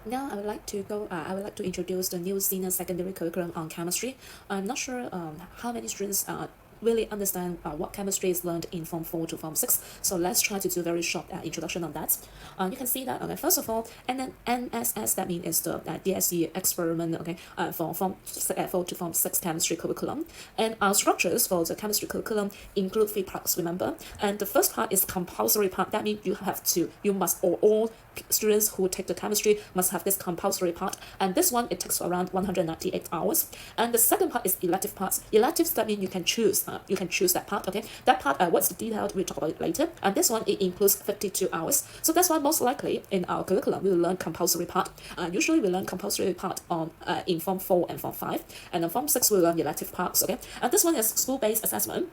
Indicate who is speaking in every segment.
Speaker 1: Now I would like to introduce the new senior secondary curriculum on chemistry. I'm not sure how many students really understand what chemistry is learned in Form 4 to Form 6. So let's try to do a very short introduction on that. You can see that, okay, first of all, and then NSS, that means is the DSE experiment, okay, for Form 4 to Form 6 chemistry curriculum. And our structures for the chemistry curriculum include 3 parts, remember? And the first part is compulsory part. That means you must, or all students who take the chemistry must have this compulsory part, and this one it takes around 198 hours. And the second part is elective parts. Electives, that means you can choose that part, okay. That part, what's the detail, we'll talk about it later. And this one, it includes 52 hours. So that's why most likely in our curriculum we will learn compulsory part. Usually we learn compulsory part on in Form 4 and Form 5, and in Form 6 we learn elective parts, okay. And this one is school-based assessment.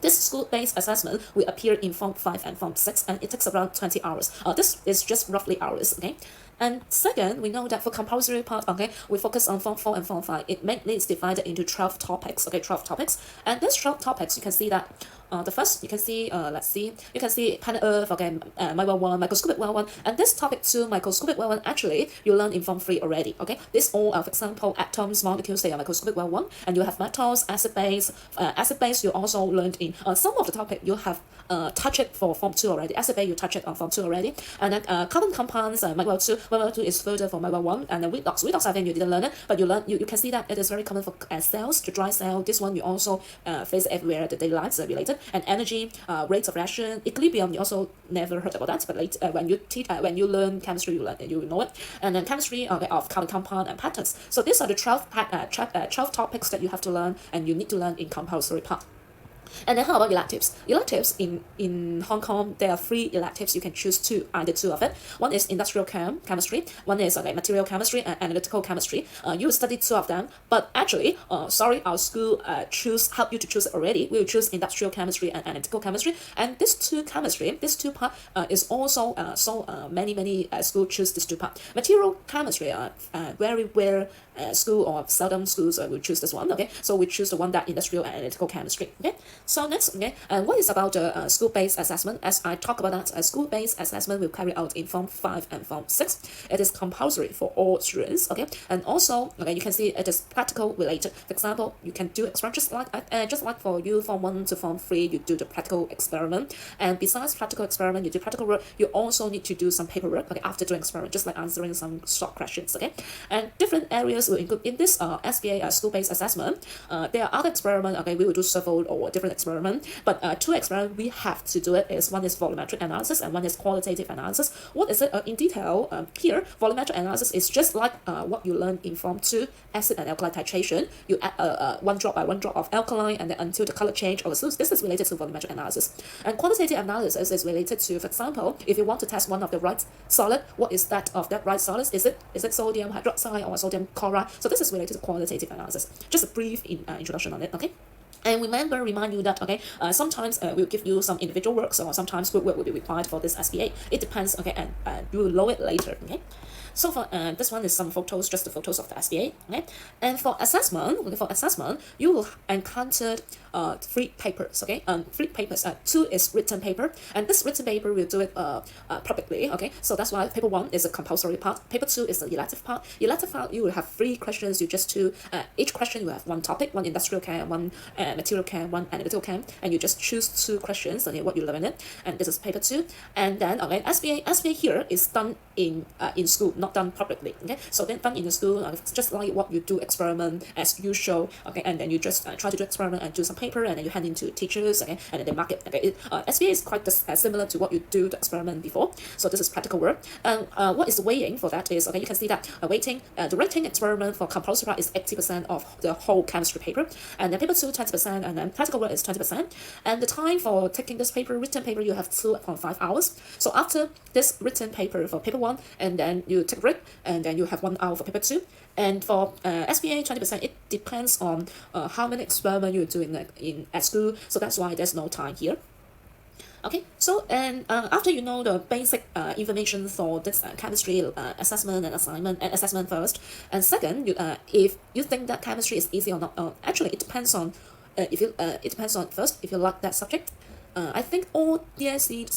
Speaker 1: This school-based assessment will appear in Form 5 and Form 6, and it takes around 20 hours. This is just roughly hours, okay? And second, we know that for compulsory part, okay, we focus on Form 4 and Form 5. It mainly is divided into 12 topics, okay, 12 topics. And these 12 topics, you can see that the first, you can see, you can see planet Earth, okay, Micro 1, microscopic well 1, and this topic 2, microscopic well 1, actually, you learn in Form 3 already, okay? This all, for example, atoms, molecules, they are microscopic well 1, and you have metals, acid base, you also learned in some of the topic you have touched it for Form 2 already. Acid base, you touch it on Form 2 already. And then carbon compounds, micro 2, micro 2 is further for micro 1, and then redox, I think you didn't learn it, but you can see that it is very common for cells, to dry cell. This one you also face everywhere, the daily lives are related. And energy, rates of reaction, equilibrium, you also never heard about that, but later when you learn chemistry, you know it. And then chemistry, okay, of carbon compound and patterns. So these are the 12 topics that you have to learn, and you need to learn in compulsory part. And then how about electives? Electives in Hong Kong, there are 3 electives. You can choose either two of it. One is industrial chemistry. One is material chemistry and analytical chemistry. You will study 2 of them, but actually, sorry, our school help you to choose it already. We will choose industrial chemistry and analytical chemistry. And this two part is also many schools choose this 2 part. Material chemistry, very rare school or seldom schools will choose this one. Okay, so we choose the one that industrial and analytical chemistry. Okay. So next, okay, and what is about the school-based assessment? As I talk about that, a school-based assessment will carry out in Form 5 and Form 6. It is compulsory for all students, okay, and also, okay, you can see it is practical related. For example, you can do experiment just like for you Form 1 to Form 3, you do the practical experiment, and besides practical experiment, you do practical work. You also need to do some paperwork, okay, after doing experiment, just like answering some short questions, okay. And different areas will include in this SBA school-based assessment. There are other experiments, okay, we will do several or different experiment, but 2 experiments we have to do it is one is volumetric analysis and one is qualitative analysis. What is it in detail? Here, volumetric analysis is just like what you learn in Form 2, acid and alkali titration. You add 1 drop by 1 drop of alkaline, and then until the color change. Or so this is related to volumetric analysis. And quantitative analysis is related to, for example, if you want to test one of the right solid, what is that of that right solid? Is it sodium hydroxide or sodium chloride? So this is related to quantitative analysis. Just a brief introduction on it. Okay. And remind you that, okay, sometimes we'll give you some individual works, or sometimes group work will be required for this SBA. It depends, okay, and you will know it later, okay. So for this one is some photos, just the photos of the SBA, okay. And for assessment, you will encounter 3 papers, okay. 3 papers. 2 is written paper, and this written paper will do it publicly, okay. So that's why paper 1 is a compulsory part. Paper 2 is the elective part. Elective part, you will have 3 questions. You just do each question you have 1 topic, 1 industrial chem, 1 material chem, 1 analytical chem, and you just choose 2 questions, okay, what you learn in it. And this is paper 2. And then, okay, SBA here is done in school, not done publicly, okay. So then done in the school, just like what you do experiment as usual, okay. And then you just try to do experiment and do some paper, and then you hand in to teachers, okay, and then they mark it, okay. SBA is quite similar to what you do the experiment before. So this is practical work. And what is the weighing for that is, okay, you can see that the rating experiment for compulsory part is 80% of the whole chemistry paper, and then paper 2 20%, and then practical work is 20%. And the time for taking this written paper, you have 2.5 hours. So after this written paper for paper 1, and then you take a break, and then you have 1 hour for paper 2. And for SBA 20%, it depends on how many experiments you're doing at school. So that's why there's no time here. Okay, so and after you know the basic information for this chemistry assessment and assessment first, and second, if you think that chemistry is easy or not, actually it depends on it depends on first if you like that subject. I think all DSE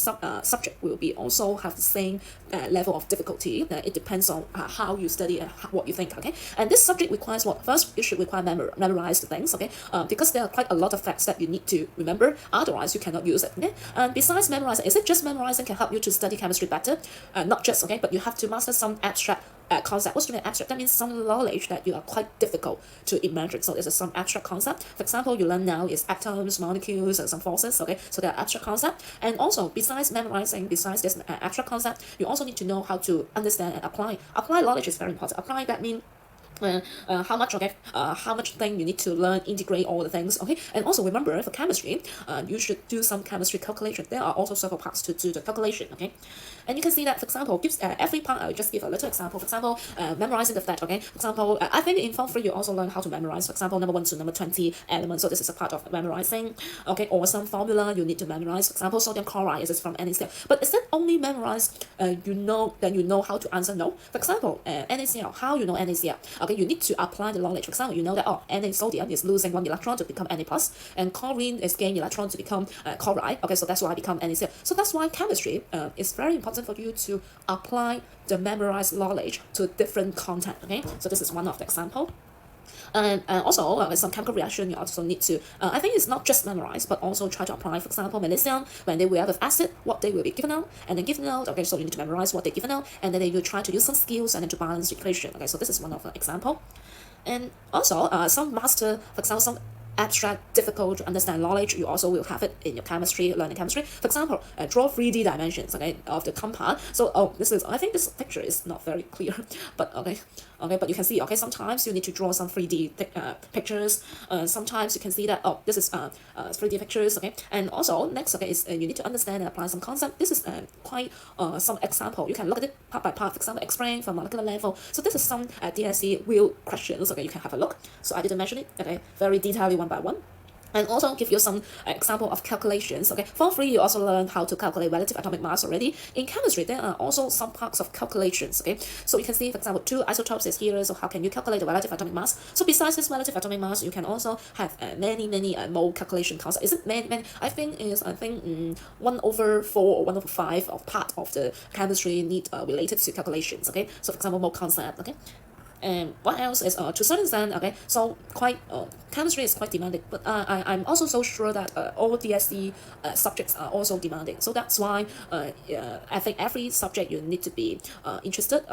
Speaker 1: subject will be also have the same level of difficulty. It depends on how you study and what you think. Okay, and this subject requires what? First, you should require memorize the things. Okay, because there are quite a lot of facts that you need to remember. Otherwise, you cannot use it. Okay, and besides memorizing, is it just memorizing can help you to study chemistry better? Not just. Okay, but you have to master some abstract concept. What's the abstract? That means some knowledge that you are quite difficult to imagine. So this is some abstract concept. For example, you learn now is atoms, molecules, and some forces. Okay, so they are abstract concept. And also, besides memorizing, besides this abstract concept, you also need to know how to understand and apply. Apply knowledge is very important. Apply that means how much thing you need to learn, integrate all the things. Okay, and also remember for chemistry, you should do some chemistry calculation. There are also several parts to do the calculation. Okay, and you can see that, for example, gives every part. I'll just give a little example. For example, memorizing the fact. Okay, for example, I think in Form 3 you also learn how to memorize. For example, number 1 to number 20 elements. So this is a part of memorizing. Okay, or some formula you need to memorize. For example, sodium chloride is from NaCl. But is that only memorize? You know how to answer? No. For example, NaCl. How you know NaCl? Okay, you need to apply the knowledge. For example, you know that Na sodium is losing 1 electron to become Na plus, and chlorine is gaining electron to become chloride. Okay, so that's why I become NaCl. So that's why chemistry is very important for you to apply the memorized knowledge to different content. Okay, so this is one of the example. And also, some chemical reaction, you also need to, I think it's not just memorize, but also try to apply. For example, magnesium, when they react with acid, what they will be given out, and then given out. Okay, so you need to memorize what they're given out, and then you try to use some skills and then to balance the equation. Okay, so this is one of the example. And also, some master, for example, some abstract, difficult to understand knowledge, you also will have it in your chemistry, learning chemistry. For example, draw 3D dimensions, okay, of the compound. So, I think this picture is not very clear, but okay, but you can see, okay, sometimes you need to draw some 3D pictures. Sometimes you can see that, this is 3D pictures, okay. And also, next, okay, is you need to understand and apply some concept. This is quite some example. You can look at it part by part. For example, explain from molecular level. So this is some DSE real questions, okay, you can have a look. So I didn't mention it, okay, very detailed one by one. And also give you some example of calculations. Okay, for free you also learn how to calculate relative atomic mass already. In chemistry, there are also some parts of calculations. Okay, so you can see, for example, 2 isotopes is here. So how can you calculate the relative atomic mass? So besides this relative atomic mass, you can also have many mole calculation concepts. Is it many? I think 1/4 or 1/5 of part of the chemistry need related to calculations. Okay, so for example, mole concept. Okay. And what else is to some extent, okay, so quite chemistry is quite demanding, but I'm also so sure that all DSE subjects are also demanding. So that's why I think every subject you need to be interested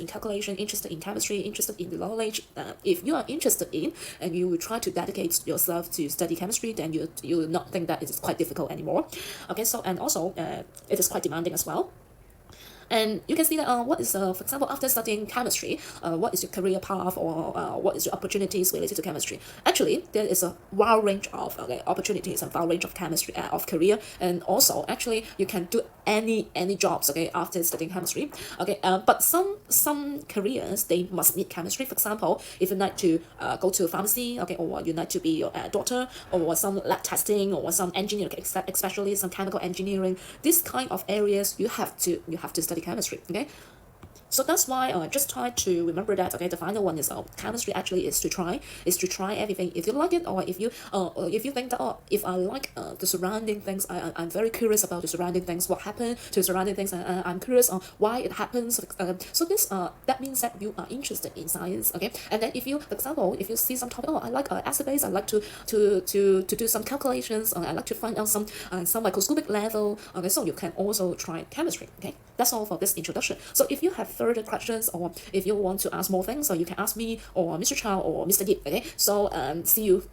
Speaker 1: in calculation, interested in chemistry, interested in the knowledge. If you are interested in and you will try to dedicate yourself to study chemistry, then you will not think that it is quite difficult anymore. Okay, so and also it is quite demanding as well. And you can see that what is, for example, after studying chemistry, what is your career path, or what is your opportunities related to chemistry? Actually, there is a wide range of opportunities and wide range of chemistry of career, and also actually you can do any jobs, okay, after studying chemistry. Okay, but some careers they must need chemistry. For example, if you like to go to a pharmacy, okay, or you like to be a doctor, or some lab testing, or some engineering, especially some chemical engineering, this kind of areas you have to study chemistry. Okay, so that's why just try to remember that. Okay, the final one is chemistry actually is to try everything. If you like it, or if you think that if I like the surrounding things, I'm very curious about the surrounding things, what happened to the surrounding things, and I'm curious on why it happens. So this that means that you are interested in science. Okay, and then if you, for example, if you see some topic, I like acid base, I like to do some calculations, I like to find out some microscopic level. Okay, so you can also try chemistry. Okay, that's all for this introduction. So if you have further questions, or if you want to ask more things, so you can ask me or Mr. Chow or Mr. Yip. Okay, so see you.